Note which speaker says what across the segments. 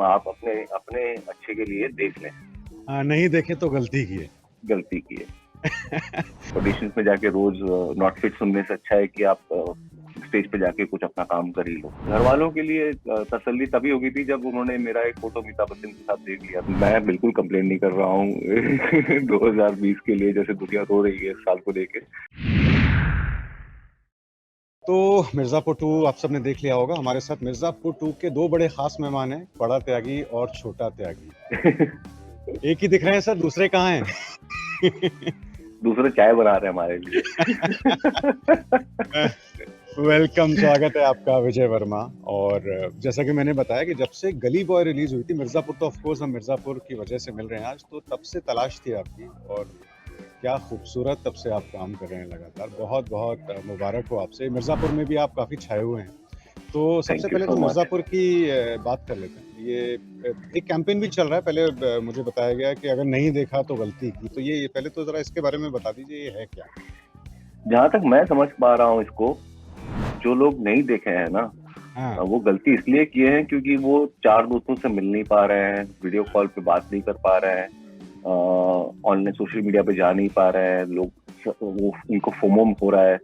Speaker 1: आप अपने अपने अच्छे के लिए देख लें।
Speaker 2: नहीं देखे तो गलती की है।
Speaker 1: गलती की है। ऑडिशंस में जाके रोज नॉट फिट सुनने से अच्छा है कि आप स्टेज पे जाके कुछ अपना काम कर ही लो। घर वालों के लिए तसल्ली तभी होगी थी जब उन्होंने मेरा एक फोटो अमिताभ बच्चन के साथ देख लिया। मैं बिल्कुल कंप्लेन नहीं कर रहा हूँ 2020 के लिए, जैसे दुनिया रो रही है इस साल को लेके।
Speaker 2: तो मिर्जापुर 2 आप सबने देख लिया होगा। हमारे साथ मिर्जापुर 2 के दो बड़े खास मेहमान हैं, बड़ा त्यागी और छोटा त्यागी। एक ही दिख रहे हैं सर, दूसरे कहाँ हैं?
Speaker 1: दूसरे चाय बना रहे हैं हमारे लिए।
Speaker 2: वेलकम, स्वागत है आपका विजय वर्मा। और जैसा कि मैंने बताया कि जब से गली बॉय रिलीज हुई थी, मिर्जापुर तो ऑफ कोर्स हम मिर्जापुर की वजह से मिल रहे हैं आज, तो तब से तलाश थी आपकी। और क्या खूबसूरत तब से आप काम कर रहे हैं लगातार। बहुत बहुत मुबारक हो आपसे। मिर्जापुर में भी आप काफ़ी छाए हुए हैं। तो सबसे
Speaker 1: थैंक यू
Speaker 2: पहले
Speaker 1: सो
Speaker 2: तो
Speaker 1: मच।
Speaker 2: मिर्जापुर की बात कर लेते हैं। ये एक कैंपेन भी चल रहा है। पहले मुझे बताया गया कि अगर नहीं देखा तो गलती की। तो ये पहले तो जरा इसके बारे में बता दीजिए, ये है क्या?
Speaker 1: जहाँ तक मैं समझ पा रहा हूँ इसको, जो लोग नहीं देखे हैं ना,
Speaker 2: हाँ,
Speaker 1: वो गलती इसलिए किए हैं क्योंकि वो चार दोस्तों से मिल नहीं पा रहे हैं, वीडियो कॉल पे बात नहीं कर पा रहे हैं, ऑनलाइन सोशल मीडिया पे जा नहीं पा रहे हैं लोग। वो उनको फोमो हो रहा है।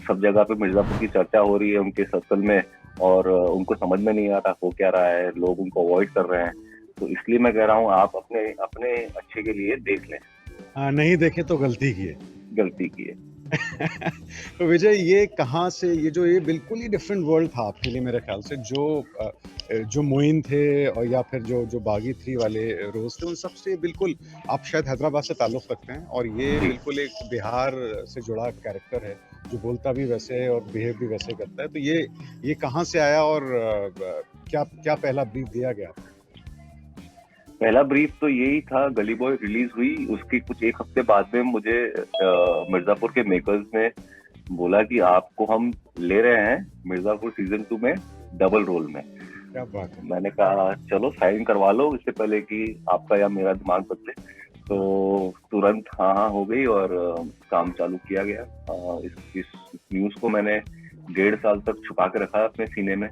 Speaker 1: सब जगह पे मिर्जापुर की चर्चा हो रही है उनके सर्कल में, और उनको समझ में नहीं आ रहा हो क्या रहा है, लोग उनको अवॉइड कर रहे हैं। तो इसलिए मैं कह रहा हूँ आप अपने अपने अच्छे के लिए देख लें।
Speaker 2: नहीं देखे तो गलती की है।
Speaker 1: गलती की है।
Speaker 2: तो विजय, ये कहाँ से, ये बिल्कुल ही डिफरेंट वर्ल्ड था आपके लिए मेरे ख्याल से। जो मोइन थे और या फिर जो बागी 3 वाले रोज थे, उन सब से बिल्कुल आप शायद हैदराबाद से ताल्लुक़ रखते हैं, और ये
Speaker 1: जी।
Speaker 2: बिल्कुल एक बिहार से जुड़ा कैरेक्टर है, जो बोलता भी वैसे है और बिहेव भी वैसे करता है। तो ये कहाँ से आया और क्या क्या पहला ब्रीफ दिया गया?
Speaker 1: पहला ब्रीफ तो यही था, गली बॉय रिलीज हुई उसकी कुछ एक हफ्ते बाद में मुझे मिर्जापुर के मेकर्स ने बोला कि आपको हम ले रहे हैं मिर्जापुर सीजन 2 में डबल रोल में।
Speaker 2: क्या बात है!
Speaker 1: मैंने कहा चलो साइन करवा लो, इससे पहले कि आपका या मेरा दिमाग बदले। तो तुरंत हाँ हाँ हो गई और काम चालू किया गया। इस न्यूज को मैंने 1.5 साल तक छुपा के रखा अपने सीने में।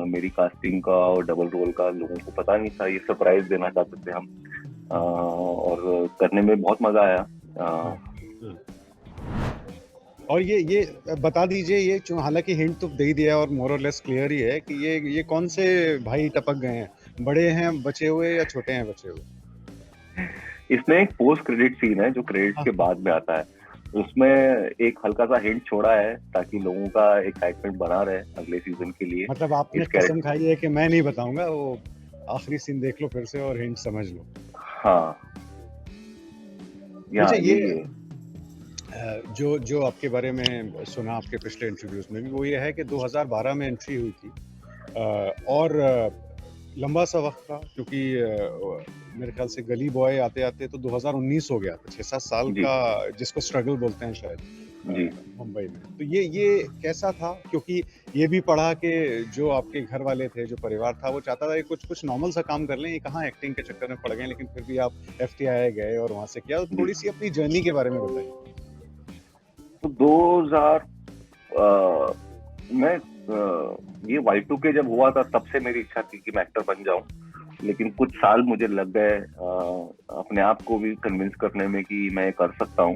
Speaker 1: मेरी कास्टिंग का और डबल रोल का लोगों को पता नहीं था। ये सरप्राइज देना चाहते थे हम, और करने में बहुत मजा आया।
Speaker 2: और ये बता दीजिए, ये हालांकि हिंट तो दे ही दिया और मोर और लेस क्लियर ही है कि ये कौन से भाई टपक गए हैं? बड़े हैं बचे हुए या छोटे हैं बचे हुए?
Speaker 1: इसमें एक पोस्ट क्रेडिट सीन है जो क्रेडिट के बाद में आता है। उसमें एक हल्का सा हिंट छोड़ा है ताकि लोगों का एक्साइटमेंट बना रहे अगले सीजन के लिए।
Speaker 2: मतलब आपने कसम खाई है कि मैं नहीं बताऊंगा, वो आखिरी सीन देख लो फिर से और हिंट समझ लो।
Speaker 1: हाँ,
Speaker 2: मुझे
Speaker 1: यही
Speaker 2: ये
Speaker 1: है।
Speaker 2: जो आपके बारे में सुना आपके पिछले इंटरव्यूज में भी, वो ये है कि 2012 में एंट्री हुई थी, और लंबा सा वक्त था, क्योंकि मेरे ख्याल से गली बॉय आते आते तो 2019 हो गया था। 6-7 साल
Speaker 1: जी
Speaker 2: का, जिसको स्ट्रगल बोलते हैं शायद
Speaker 1: जी।
Speaker 2: मुंबई में। तो ये कैसा था? क्योंकि ये भी पढ़ा कि जो आपके घर वाले थे, जो परिवार था, वो चाहता था कि कुछ नॉर्मल सा काम कर लें। ये कहाँ एक्टिंग के चक्कर में पड़ गए, लेकिन फिर भी आप FTI गए और वहाँ से किया। तो
Speaker 1: जी।
Speaker 2: थोड़ी सी अपनी जर्नी के बारे में बताइए।
Speaker 1: तो 2000 मैं ये Y2K जब हुआ था तब से मेरी इच्छा थी कि मैं एक्टर बन जाऊं, लेकिन कुछ साल मुझे लग गए अपने आप को भी कन्विंस करने में कि मैं कर सकता हूं।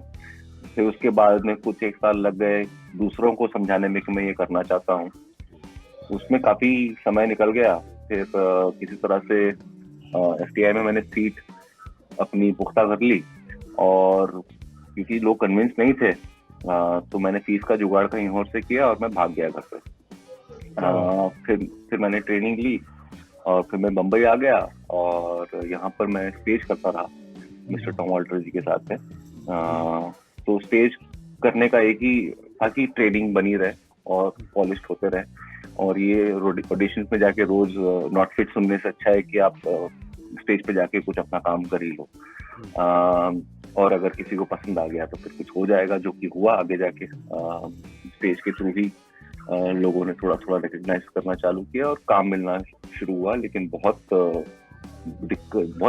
Speaker 1: फिर उसके बाद में कुछ 1 साल लग गए दूसरों को समझाने में कि मैं ये करना चाहता हूं। उसमें काफी समय निकल गया। फिर किसी तरह से FTI में मैंने सीट अपनी पुख्ता कर ली, और क्योंकि लोग कन्विंस नहीं थे, तो मैंने फीस का जुगाड़ कहीं और से किया और मैं भाग गया घर से। फिर मैंने ट्रेनिंग ली और फिर मैं बम्बई आ गया, और यहाँ पर मैं स्टेज करता रहा मिस्टर टॉम वॉल्टर जी के साथ में। तो स्टेज करने का एक ही था कि ट्रेनिंग बनी रहे और पॉलिश्ड होते रहे, और ये ऑडिशंस में जाके रोज नॉट फिट सुनने से अच्छा है कि आप स्टेज पे जाके कुछ अपना काम कर ही लो। और अगर किसी को पसंद आ गया तो फिर कुछ हो जाएगा, जो कि हुआ आगे जाके। स्टेज के थ्रू ही लोगों ने थोड़ा थोड़ा रिकग्नाइज करना चालू किया और काम मिलना शुरू हुआ। लेकिन बहुत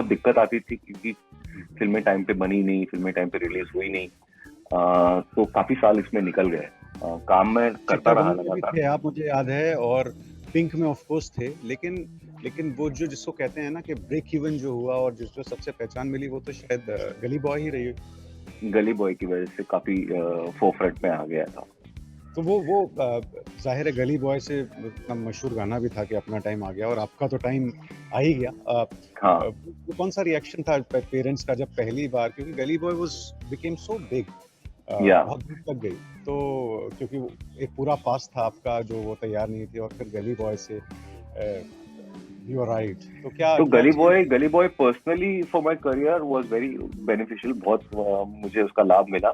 Speaker 1: दिक्कत आती थी, क्योंकि फिल्में टाइम पे बनी नहीं, फिल्में टाइम पे रिलीज हुई नहीं। तो काफी साल इसमें निकल गए। काम में करता रहा लगातार।
Speaker 2: आप, मुझे याद है, और पिंक में ऑफ कोर्स थे, लेकिन लेकिन वो जो जिसको कहते हैं ना कि ब्रेक इवन जो हुआ और जिसको सबसे पहचान मिली वो तो शायद गली बॉय ही रही।
Speaker 1: गली बॉय की वजह से काफी फोरफ्रंट में आ गया था।
Speaker 2: तो वो ज़ाहिर है गली बॉय से इतना मशहूर गाना भी था कि अपना टाइम आ गया और आपका तो टाइम आ ही गया।
Speaker 1: हाँ
Speaker 2: वो कौन सा रिएक्शन था पेरेंट्स का जब पहली बार, क्योंकि गली boy was became so big,
Speaker 1: या
Speaker 2: बहुत दूर तक गई, तो क्योंकि वो एक पूरा पास था आपका जो वो तैयार नहीं थी और फिर गली बॉय से यू आर राइट, तो क्या
Speaker 1: तो
Speaker 2: क्या चीज।
Speaker 1: गली boy personally for my career was very beneficial, बहुत मुझे उसका लाभ मिला।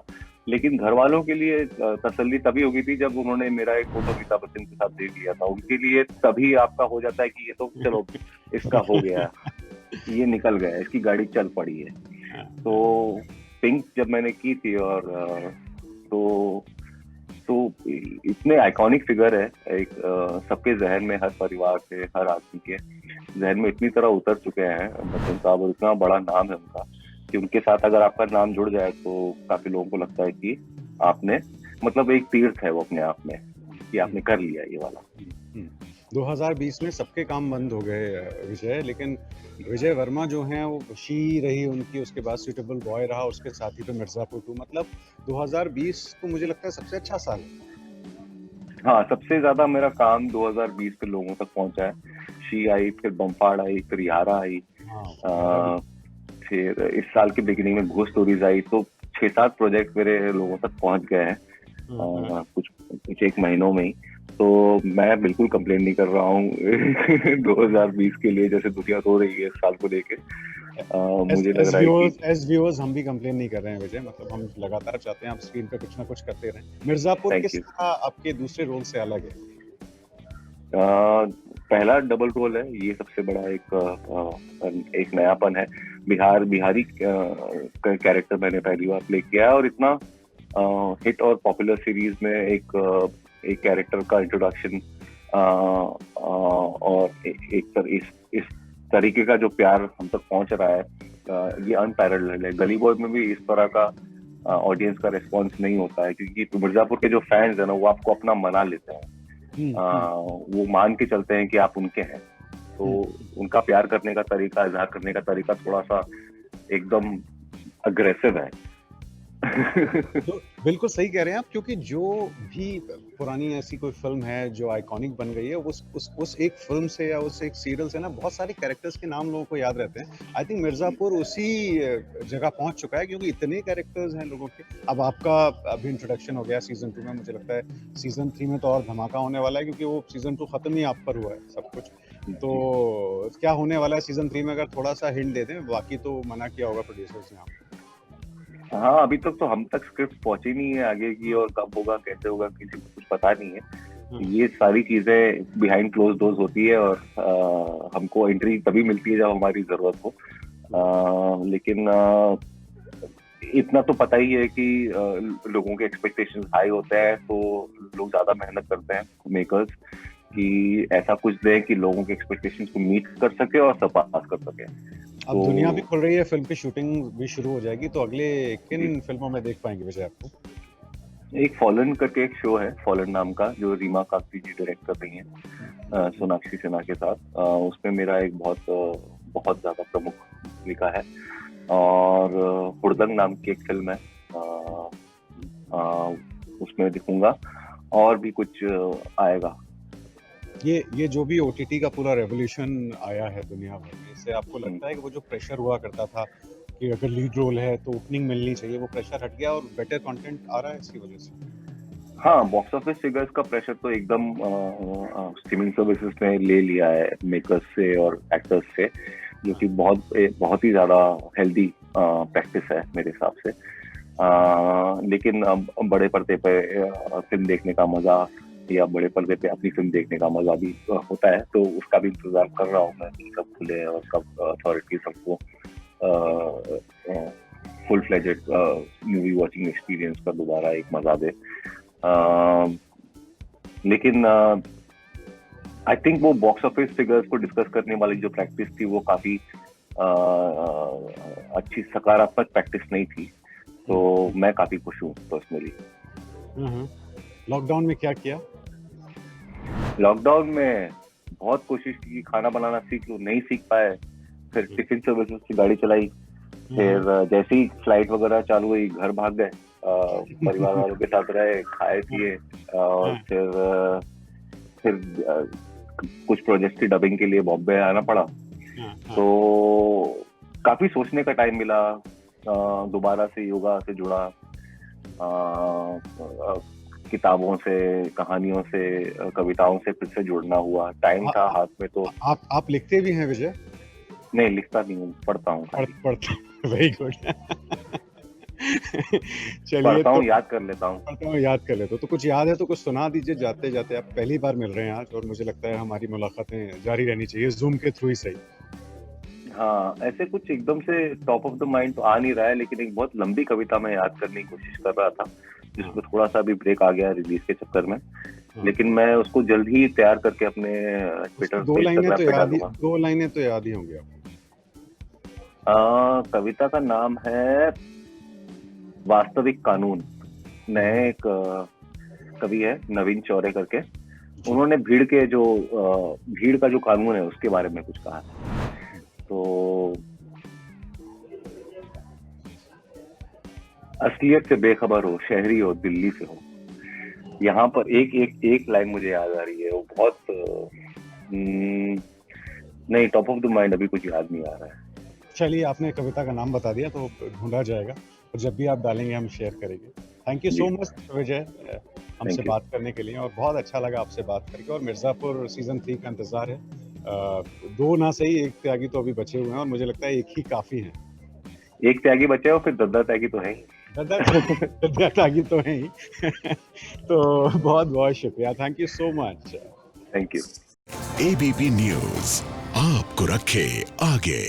Speaker 1: लेकिन घर वालों के लिए तसल्ली तभी होगी थी जब उन्होंने मेरा एक फोटो अमिताभ बच्चन के साथ देख लिया था। उनके लिए तभी आपका हो जाता है कि ये तो चलो इसका हो गया, ये निकल गया, इसकी गाड़ी चल पड़ी है। तो पिंक जब मैंने की थी और तो तो इतने आइकॉनिक फिगर है एक, सबके जहन में, हर परिवार के हर आदमी के जहन में इतनी तरह उतर चुके हैं बच्चन साहब, और इतना बड़ा नाम है उनका कि उनके साथ अगर आपका नाम जुड़ जाए तो काफी लोगों को लगता है कि आपने, मतलब एक तीर्थ है वो अपने आप में कि आपने कर लिया ये वाला।
Speaker 2: 2020 में सबके काम बंद हो गए विजय, लेकिन विजय वर्मा जो हैं वो शी रही उनकी, उसके बाद सुटेबल बॉय रहा, उसके साथ ही पे मिर्जापुर 2, मतलब 2020 तो मुझे लगता है सबसे अच्छा साल है।
Speaker 1: हाँ, सबसे ज्यादा मेरा काम 2020 के लोगों तक पहुंचा है। शी आई, फिर बम्फाड़ आई, फिर यारा आई,
Speaker 2: हाँ,
Speaker 1: फिर इस साल के बिगिनिंग में घोस्ट स्टोरीज आई। तो 6-7 प्रोजेक्ट मेरे लोगों तक पहुंच गए हैं कुछ एक महीनों में ही। तो मैं बिल्कुल कंप्लेन नहीं कर रहा हूँ 2020 के लिए, जैसे दुनिया रो रही है इस साल को लेके। मुझे लग रहा है कि
Speaker 2: एज व्यूअर्स हम भी कंप्लेन नहीं कर रहे हैं विजय, मतलब हम लगातार चाहते हैं आप स्क्रीन पे कुछ ना कुछ करते रहें। मिर्जापुर
Speaker 1: थैंक
Speaker 2: किस
Speaker 1: यू।
Speaker 2: तरह आपके दूसरे रोल से अलग है?
Speaker 1: पहला डबल रोल है ये, सबसे बड़ा एक नयापन है। बिहारी कैरेक्टर मैंने पहली बार प्ले किया है, और इतना हिट और पॉपुलर सीरीज में एक कैरेक्टर का इंट्रोडक्शन, और इस तरीके का जो प्यार हम तक पहुंच रहा है, ये अनपैरेलल्ड है। गली बॉय में भी इस तरह का ऑडियंस का रिस्पॉन्स नहीं होता है, क्योंकि मिर्जापुर के जो फैंस है ना, वो आपको अपना मना लेते हैं। वो मान के चलते हैं कि आप उनके हैं। तो उनका प्यार करने का तरीका, इजहार करने का तरीका थोड़ा सा एकदम अग्रेसिव है।
Speaker 2: तो बिल्कुल सही कह रहे हैं आप, क्योंकि जो भी पुरानी ऐसी कोई फिल्म है जो आइकॉनिक बन गई है, उस एक फिल्म से या उस एक सीरियल से ना बहुत सारे कैरेक्टर्स के नाम लोगों को याद रहते हैं। आई थिंक मिर्जापुर उसी जगह पहुंच चुका है, क्योंकि इतने कैरेक्टर्स हैं लोगों के। अब आपका अभी इंट्रोडक्शन हो गया सीजन 2 में, मुझे लगता है सीजन 3 में तो और धमाका होने वाला है, क्योंकि वो सीजन 2 खत्म ही आप पर हुआ है सब कुछ। तो क्या होने वाला है सीजन 3 में, अगर थोड़ा सा हिंट दे दें, बाकी तो मना किया होगा प्रोड्यूसर्स ने आपको।
Speaker 1: हाँ, अभी तक तो हम तक स्क्रिप्ट पहुंची नहीं है आगे की, और कब होगा कैसे होगा किसी को कुछ पता नहीं है। ये सारी चीजें बिहाइंड क्लोज डोर्स होती है, और हमको एंट्री तभी मिलती है जब हमारी जरूरत हो। लेकिन इतना तो पता ही है कि लोगों के एक्सपेक्टेशंस हाई होते हैं, तो लोग ज्यादा मेहनत करते हैं मेकर्स कि ऐसा कुछ दें कि लोगों के एक्सपेक्टेशंस को मीट कर सके और सरपास कर सके।
Speaker 2: अब दुनिया भी खुल रही है, फिल्म की शूटिंग भी शुरू हो जाएगी, तो अगले किन फिल्मों में देख पाएंगे विजय आपको?
Speaker 1: एक फॉलन करके एक शो है, फॉलन नाम का, जो रीमा काकती जी डायरेक्ट कर रही हैं सोनाक्षी सिन्हा के साथ। उसमें मेरा एक बहुत ज्यादा प्रमुख भूमिका है। और हुड़दंग नाम की एक फिल्म है, उसमें दिखूंगा, और भी कुछ आएगा।
Speaker 2: ये जो भी ओटीटी का पूरा रेवोल्यूशन आया है दुनिया भर में, इससे आपको लगता है कि वो जो प्रेशर हुआ करता था कि अगर लीड रोल है तो ओपनिंग मिलनी चाहिए, वो प्रेशर हट गया और बेटर कंटेंट आ रहा है इसकी वजह से?
Speaker 1: हाँ, बॉक्स ऑफिस फिगर्स का प्रेशर तो एकदम स्ट्रीमिंग सर्विसेज ने ले लिया है मेकर्स से और एक्टर्स से, जो कि बहुत ही ज्यादा हेल्दी प्रैक्टिस है मेरे हिसाब से। लेकिन बड़े पर्दे पे फिल्म देखने का मजा, या बड़े पर्दे पे अपनी फिल्म देखने का मजा भी होता है, तो उसका भी इंतजार कर रहा हूँ मैं कि कब खुले और कब अथॉरिटी सबको full fledged movie watching experience का दोबारा एक मजा दे। लेकिन आई थिंक वो बॉक्स ऑफिस फिगर्स को डिस्कस करने वाली जो प्रैक्टिस थी, वो काफी अच्छी सकारात्मक प्रैक्टिस नहीं थी। तो मैं काफी खुश हूँ पर्सनली।
Speaker 2: लॉकडाउन में क्या किया?
Speaker 1: लॉकडाउन में बहुत कोशिश की कि खाना बनाना सीख लूं, नहीं सीख पाए। फिर टिफिन सर्विसेज की गाड़ी चलाई। फिर जैसे ही फ्लाइट वगैरह चालू हुई, घर भाग गए, परिवार वालों के साथ रहे, खाए पिए। और फिर कुछ प्रोजेक्ट की डबिंग के लिए बॉम्बे आना पड़ा। तो काफी सोचने का टाइम मिला। दोबारा से योगा से जुड़ा, किताबों से, कहानियों से, कविताओं से फिर से जुड़ना हुआ। टाइम था हाथ में। तो
Speaker 2: आप लिखते भी हैं विजय?
Speaker 1: नहीं, लिखता नहीं हूँ, पढ़ता हूँ।
Speaker 2: पढ़ता वेरी गुड। चलिए,
Speaker 1: पढ़ता हूँ,
Speaker 2: तो
Speaker 1: याद कर लेता हूँ।
Speaker 2: पढ़ता हूँ, याद कर लेते हो। तो कुछ याद है तो कुछ सुना दीजिए जाते जाते। आप पहली बार मिल रहे हैं आज, और मुझे लगता है हमारी मुलाकातें जारी रहनी चाहिए, जूम के थ्रू ही सही।
Speaker 1: हाँ, ऐसे कुछ एकदम से टॉप ऑफ द माइंड तो आ नहीं रहा है, लेकिन एक बहुत लंबी कविता मैं याद करने की कोशिश कर रहा था, जिसमें थोड़ा सा भी ब्रेक आ गया रिलीज के चक्कर में। लेकिन मैं उसको जल्द ही तैयार करके अपने ट्विटर
Speaker 2: दो
Speaker 1: पे,
Speaker 2: लाइनें
Speaker 1: इंस्टाग्राम
Speaker 2: तो
Speaker 1: पे
Speaker 2: याद ही,
Speaker 1: डालूंगा।
Speaker 2: 2 लाइनें तो याद ही होंगी आपको।
Speaker 1: कविता का नाम है वास्तविक कानून। नए एक कवि है नवीन चौरे करके, उन्होंने भीड़ का जो कानून है उसके बारे में कुछ कहा है। तो असलियत से बेखबर हो, शहरी हो, दिल्ली से हो। यहाँ पर एक लाइन मुझे याद आ रही है, वो बहुत नहीं, टॉप ऑफ द माइंड अभी कुछ याद नहीं आ रहा है।
Speaker 2: चलिए, आपने कविता का नाम बता दिया तो ढूंढा जाएगा, और जब भी आप डालेंगे हम शेयर करेंगे। थैंक यू सो मच विजय, हमसे बात करने के लिए, और बहुत अच्छा लगा आपसे बात करके। और मिर्जापुर सीजन 3 का इंतजार है। 2 ना सही, 1 त्यागी तो अभी बचे हुए हैं, और मुझे लगता है 1 ही काफी है।
Speaker 1: 1 त्यागी बचे हो, फिर 10 त्यागी तो है ही।
Speaker 2: 10 त्यागी तो है ही। तो बहुत बहुत शुक्रिया, thank you so much.
Speaker 1: Thank you.
Speaker 3: ABP news आपको रखे आगे।